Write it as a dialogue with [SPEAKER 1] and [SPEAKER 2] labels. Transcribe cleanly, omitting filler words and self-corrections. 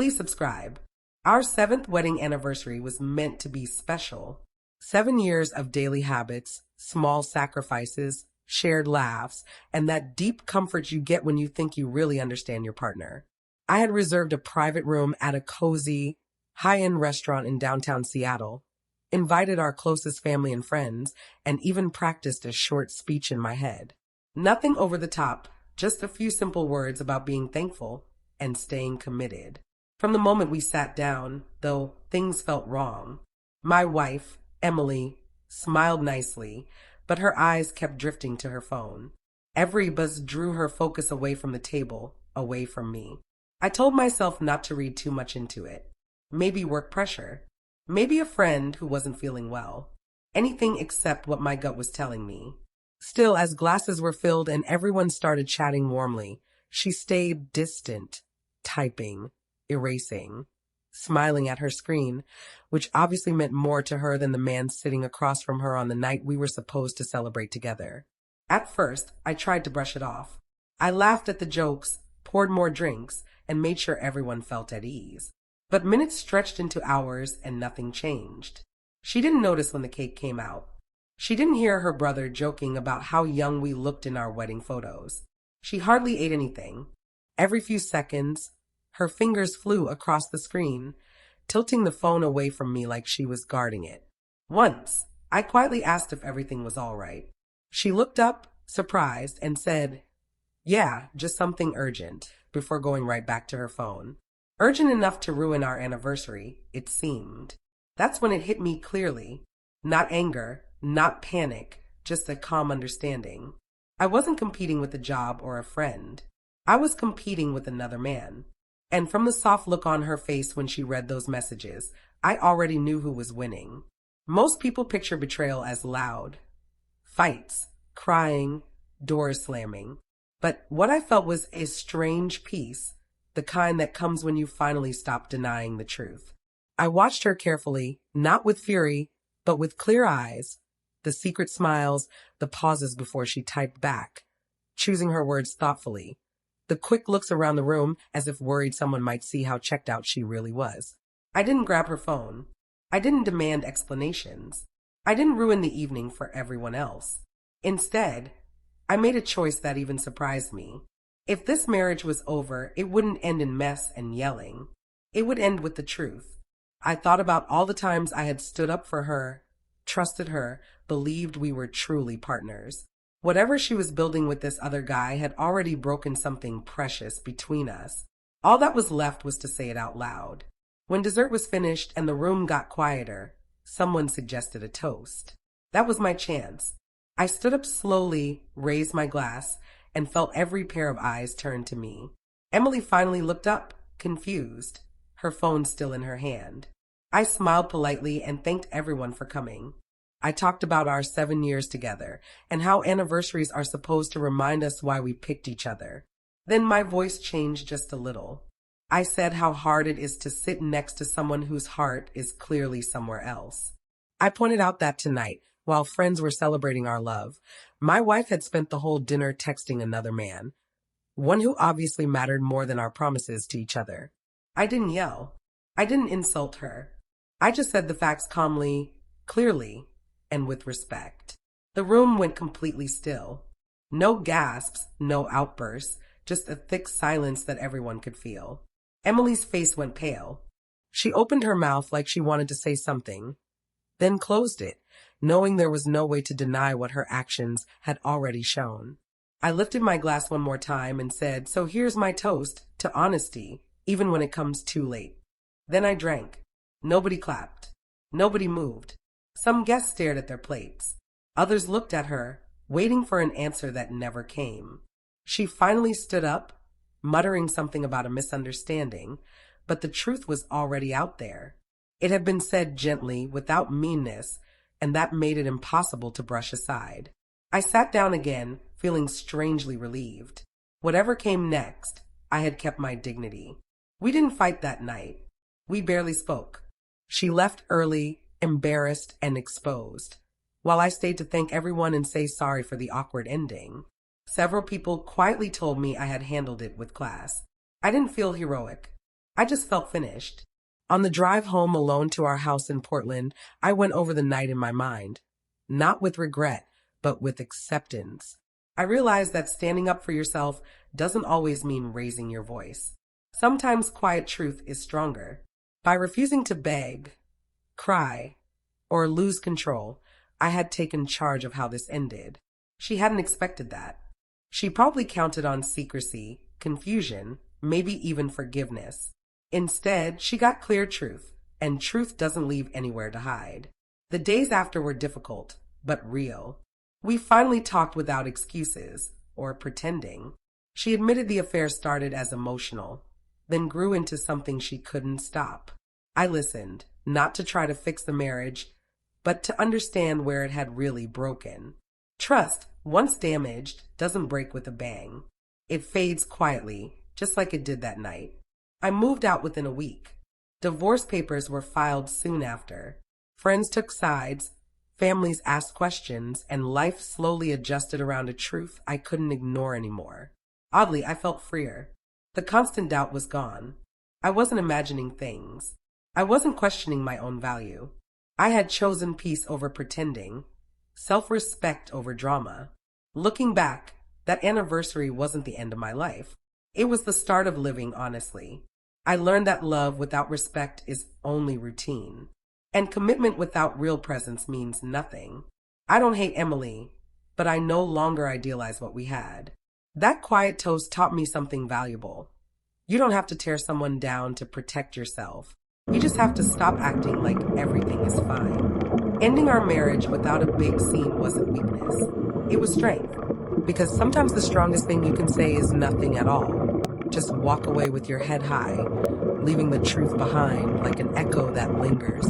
[SPEAKER 1] Please subscribe. Our 7th wedding anniversary was meant to be special. 7 years of daily habits, small sacrifices, shared laughs, and that deep comfort you get when you think you really understand your partner. I had reserved a private room at a cozy, high-end restaurant in downtown Seattle, invited our closest family and friends, and even practiced a short speech in my head. Nothing over the top, just a few simple words about being thankful and staying committed. From the moment we sat down, though, things felt wrong. My wife, Emily, smiled nicely, but her eyes kept drifting to her phone. Every buzz drew her focus away from the table, away from me. I told myself not to read too much into it. Maybe work pressure. Maybe a friend who wasn't feeling well. Anything except what my gut was telling me. Still, as glasses were filled and everyone started chatting warmly, she stayed distant, typing, erasing, smiling at her screen, which obviously meant more to her than the man sitting across from her on the night we were supposed to celebrate together. At first, I tried to brush it off. I laughed at the jokes, poured more drinks, and made sure everyone felt at ease. But minutes stretched into hours and nothing changed. She didn't notice when the cake came out. She didn't hear her brother joking about how young we looked in our wedding photos. She hardly ate anything. Every few seconds, her fingers flew across the screen, tilting the phone away from me like she was guarding it. Once, I quietly asked if everything was all right. She looked up, surprised, and said, "Yeah, just something urgent," before going right back to her phone. Urgent enough to ruin our anniversary, it seemed. That's when it hit me clearly. Not anger, not panic, just a calm understanding. I wasn't competing with a job or a friend. I was competing with another man. And from the soft look on her face when she read those messages, I already knew who was winning. Most people picture betrayal as loud. Fights, crying, doors slamming. But what I felt was a strange peace, the kind that comes when you finally stop denying the truth. I watched her carefully, not with fury, but with clear eyes, the secret smiles, the pauses before she typed back, choosing her words thoughtfully, the quick looks around the room as if worried someone might see how checked out she really was. I didn't grab her phone. I didn't demand explanations. I didn't ruin the evening for everyone else. Instead, I made a choice that even surprised me. If this marriage was over, it wouldn't end in mess and yelling. It would end with the truth. I thought about all the times I had stood up for her, trusted her, believed we were truly partners. Whatever she was building with this other guy had already broken something precious between us. All that was left was to say it out loud. When dessert was finished and the room got quieter, someone suggested a toast. That was my chance. I stood up slowly, raised my glass, and felt every pair of eyes turn to me. Emily finally looked up, confused, her phone still in her hand. I smiled politely and thanked everyone for coming. I talked about our 7 years together and how anniversaries are supposed to remind us why we picked each other. Then my voice changed just a little. I said how hard it is to sit next to someone whose heart is clearly somewhere else. I pointed out that tonight, while friends were celebrating our love, my wife had spent the whole dinner texting another man, one who obviously mattered more than our promises to each other. I didn't yell. I didn't insult her. I just said the facts calmly, clearly, and with respect. The room went completely still. No gasps, no outbursts, just a thick silence that everyone could feel. Emily's face went pale. She opened her mouth like she wanted to say something, then closed it, knowing there was no way to deny what her actions had already shown. I lifted my glass one more time and said, "So here's my toast to honesty, even when it comes too late." Then I drank. Nobody clapped. Nobody moved. Some guests stared at their plates. Others looked at her, waiting for an answer that never came. She finally stood up, muttering something about a misunderstanding, but the truth was already out there. It had been said gently, without meanness, and that made it impossible to brush aside. I sat down again, feeling strangely relieved. Whatever came next, I had kept my dignity. We didn't fight that night. We barely spoke. She left early, embarrassed and exposed, while I stayed to thank everyone and say sorry for the awkward ending. Several people quietly told me I had handled it with class. I didn't feel heroic. I just felt finished. On the drive home alone to our house in Portland, I went over the night in my mind, not with regret, but with acceptance. I realized that standing up for yourself doesn't always mean raising your voice. Sometimes quiet truth is stronger. By refusing to beg, cry, or lose control, I had taken charge of how this ended. She hadn't expected that. She probably counted on secrecy, confusion, maybe even forgiveness. Instead, she got clear truth, and truth doesn't leave anywhere to hide. The days after were difficult, but real. We finally talked without excuses, or pretending. She admitted the affair started as emotional, then grew into something she couldn't stop. I listened, not to try to fix the marriage, but to understand where it had really broken. Trust, once damaged, doesn't break with a bang. It fades quietly, just like it did that night. I moved out within a week. Divorce papers were filed soon after. Friends took sides, families asked questions, and life slowly adjusted around a truth I couldn't ignore anymore. Oddly, I felt freer. The constant doubt was gone. I wasn't imagining things. I wasn't questioning my own value. I had chosen peace over pretending, self-respect over drama. Looking back, that anniversary wasn't the end of my life. It was the start of living honestly. I learned that love without respect is only routine, and commitment without real presence means nothing. I don't hate Emily, but I no longer idealize what we had. That quiet toast taught me something valuable. You don't have to tear someone down to protect yourself. You just have to stop acting like everything is fine. Ending our marriage without a big scene wasn't weakness. It was strength. Because sometimes the strongest thing you can say is nothing at all. Just walk away with your head high, leaving the truth behind like an echo that lingers.